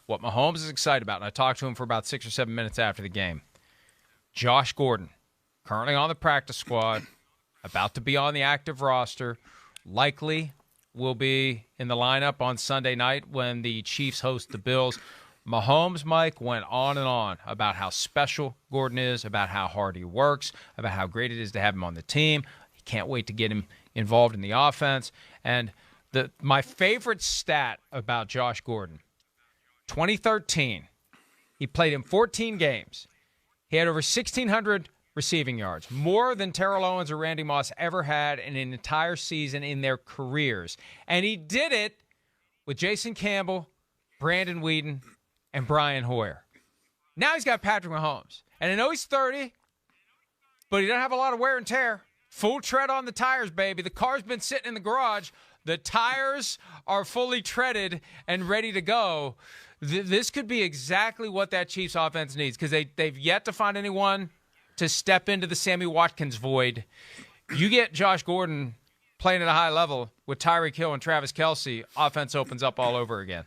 what Mahomes is excited about, and I talked to him for about 6 or 7 minutes after the game. Josh Gordon, currently on the practice squad, about to be on the active roster, likely will be in the lineup on Sunday night when the Chiefs host the Bills. Mahomes, Mike, went on and on about how special Gordon is, about how hard he works, about how great it is to have him on the team. He can't wait to get him involved in the offense. And my favorite stat about Josh Gordon, 2013, he played in 14 games. He had over 1,600 receiving yards, more than Terrell Owens or Randy Moss ever had in an entire season in their careers. And he did it with Jason Campbell, Brandon Weeden, and Brian Hoyer. Now he's got Patrick Mahomes. And I know he's 30, but he doesn't have a lot of wear and tear. Full tread on the tires, baby. The car's been sitting in the garage. The tires are fully treaded and ready to go. This could be exactly what that Chiefs offense needs, because they've yet to find anyone to step into the Sammy Watkins void. You get Josh Gordon playing at a high level with Tyreek Hill and Travis Kelce, offense opens up all over again.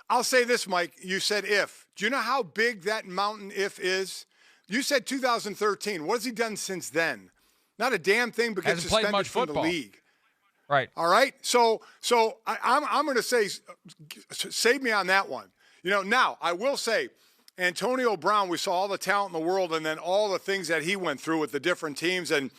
I'll say this, Mike. You said if. Do you know how big that mountain if is? You said 2013. What has he done since then? Not a damn thing, but gets suspended from the league. Right. All right. So I'm going to say, save me on that one. Now I will say, Antonio Brown, we saw all the talent in the world and then all the things that he went through with the different teams, and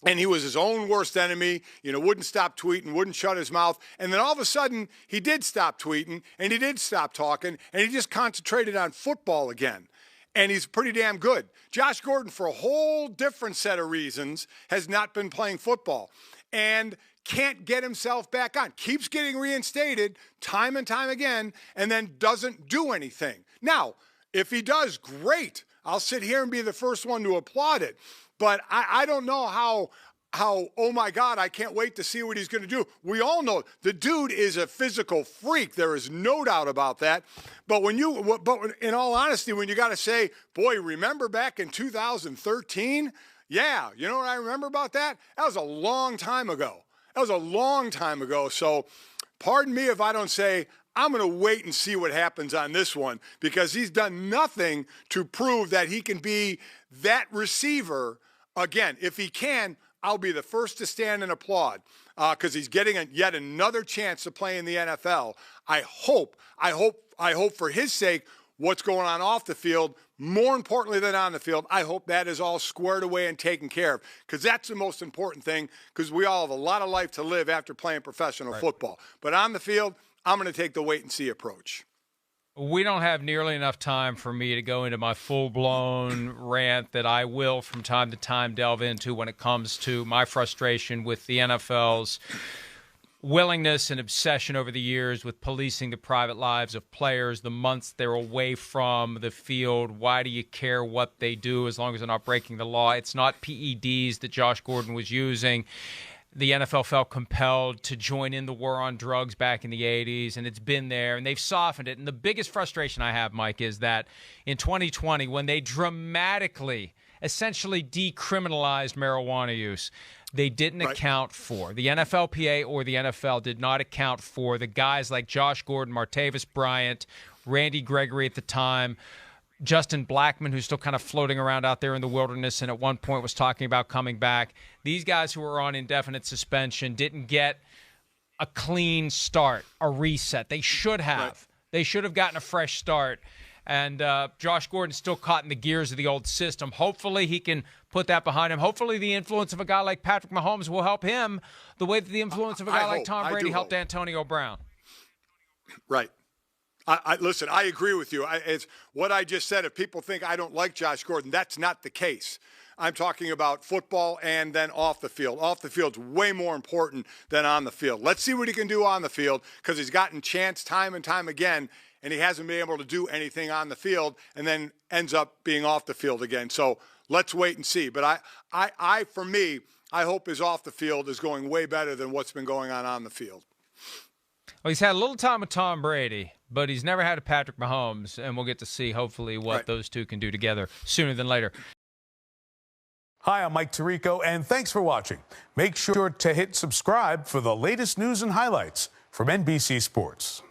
he was his own worst enemy, wouldn't stop tweeting, wouldn't shut his mouth. And then all of a sudden he did stop tweeting and he did stop talking and he just concentrated on football again. And he's pretty damn good. Josh Gordon, for a whole different set of reasons, has not been playing football and can't get himself back on. Keeps getting reinstated time and time again and then doesn't do anything. Now, if he does, great. I'll sit here and be the first one to applaud it. But I don't know how, oh my God, I can't wait to see what he's going to do. We all know the dude is a physical freak. There is no doubt about that. But in all honesty, when you got to say, boy, remember back in 2013? Yeah, you know what I remember about that? That was a long time ago. So pardon me if I don't say, I'm going to wait and see what happens on this one, because he's done nothing to prove that he can be that receiver again. If he can, I'll be the first to stand and applaud, because he's getting yet another chance to play in the NFL. I hope for his sake, what's going on off the field, more importantly than on the field, I hope that is all squared away and taken care of, because that's the most important thing, because we all have a lot of life to live after playing professional football. But on the field, I'm going to take the wait-and-see approach. We don't have nearly enough time for me to go into my full-blown rant that I will from time to time delve into when it comes to my frustration with the NFL's willingness and obsession over the years with policing the private lives of players, the months they're away from the field. Why do you care what they do as long as they're not breaking the law? It's not PEDs that Josh Gordon was using. The NFL felt compelled to join in the war on drugs back in the 80s, and it's been there, and they've softened it. And the biggest frustration I have, Mike, is that in 2020, when they dramatically, essentially decriminalized marijuana use, they didn't account for, the NFLPA or the NFL did not account for the guys like Josh Gordon, Martavis Bryant, Randy Gregory at the time, Justin Blackmon, who's still kind of floating around out there in the wilderness and at one point was talking about coming back. These guys who were on indefinite suspension didn't get a clean start, a reset. They should have. Right. They should have gotten a fresh start. And Josh Gordon's still caught in the gears of the old system. Hopefully he can put that behind him. Hopefully the influence of a guy like Patrick Mahomes will help him the way that the influence of a guy like Tom Brady helped Antonio Brown. Right. Listen, I agree with you. It's what I just said. If people think I don't like Josh Gordon, that's not the case. I'm talking about football and then off the field. Off the field's way more important than on the field. Let's see what he can do on the field, because he's gotten chance time and time again, and he hasn't been able to do anything on the field and then ends up being off the field again. So let's wait and see. But for me, I hope his off the field is going way better than what's been going on the field. Well, he's had a little time with Tom Brady, but he's never had a Patrick Mahomes, and we'll get to see, hopefully, what those two can do together sooner than later. Hi, I'm Mike Tirico, and thanks for watching. Make sure to hit subscribe for the latest news and highlights from NBC Sports.